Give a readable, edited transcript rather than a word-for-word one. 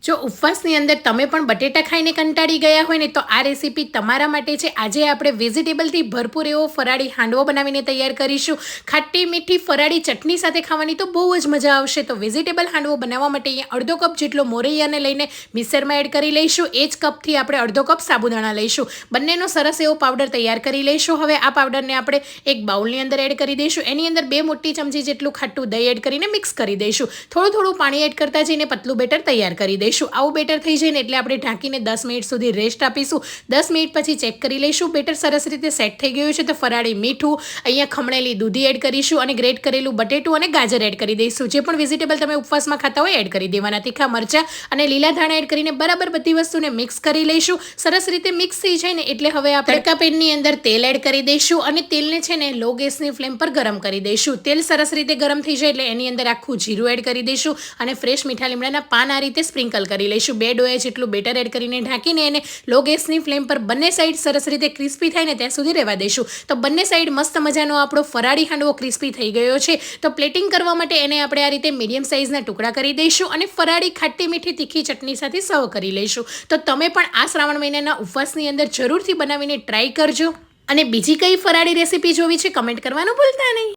જો ઉપવાસની અંદર તમે પણ બટેટા ખાઈને કંટાળી ગયા હોય ને તો આ રેસીપી તમારા માટે છે। આજે આપણે વેજીટેબલથી ભરપૂર એવો ફરાળી હાંડવો બનાવીને તૈયાર કરીશું। ખાટી મીઠી ફરાળી ચટણી સાથે ખાવાની તો બહુ જ મજા આવશે। તો વેજીટેબલ હાંડવો બનાવવા માટે અહીંયા અડધો કપ જેટલો મોરૈયાને લઈને મિક્સરમાં એડ કરી લઈશું। એ જ કપથી આપણે અડધો કપ સાબુદાણા લઈશું। બંનેનો સરસ એવો પાવડર તૈયાર કરી લઈશું। હવે આ પાવડરને આપણે એક બાઉલની અંદર એડ કરી દઈશું। એની અંદર 2 મોટી ચમચી જેટલું ખાટું દહીં એડ કરીને મિક્સ કરી દઈશું। થોડું પાણી એડ કરતા જઈને પતલું બેટર તૈયાર કરી દઈશું। આવું બેટર થઈ જાય ને એટલે આપણે ઢાંકીને 10 મિનિટ સુધી રેસ્ટ આપીશું। 10 મિનિટ પછી ચેક કરી લઈશું બેટર સરસ રીતે સેટ થઈ ગયું છે। તો ફરાળી મીઠું, અહીંયા ખમણેલી દૂધી એડ કરીશું અને ગ્રેટ કરેલું બટેટું અને ગાજર એડ કરી દઈશું। જે પણ વેજીટેબલ તમે ઉપવાસમાં ખાતા હોય એડ કરી દેવાના। તીખા મરચાં અને લીલા ધાણા એડ કરીને બરાબર બધી વસ્તુને મિક્સ કરી લઈશું। સરસ રીતે મિક્સ થઈ જાય ને એટલે હવે આપણે તડકા પેનની અંદર તેલ એડ કરી દઈશું અને તેલને છે ને લો ગેસની ફ્લેમ પર ગરમ કરી દઈશું। તેલ સરસ રીતે ગરમ થઈ જાય એટલે એની અંદર આખું જીરું એડ કરી દઈશું અને ફ્રેશ મીઠા લીમડાના પાન આ રીતે સ્પ્રિંકલ કરી લઈશું। 2 ડોયા જેટલું બેટર એડ કરીને ઢાંકીને એને લો ગેસની ફ્લેમ પર બંને સાઈડ સરસ રીતે ક્રિસ્પી થાય ને ત્યાં સુધી રહેવા દઈશું। તો બંને સાઈડ મસ્ત મજાનો આપણો ફરાળી હાંડવો ક્રિસ્પી થઈ ગયો છે। તો પ્લેટિંગ કરવા માટે એને આપણે આ રીતે મીડિયમ સાઇઝના ટુકડા કરી દઈશું અને ફરાળી ખાટી મીઠી તીખી ચટણી સાથે સર્વ કરી લઈશું। તો તમે પણ આ શ્રાવણ મહિનાના ઉપવાસની અંદર જરૂરથી બનાવીને ટ્રાય કરજો। અને બીજી કઈ ફરાળી રેસીપી જોવી છે કમેન્ટ કરવાનું ભૂલતા નહીં।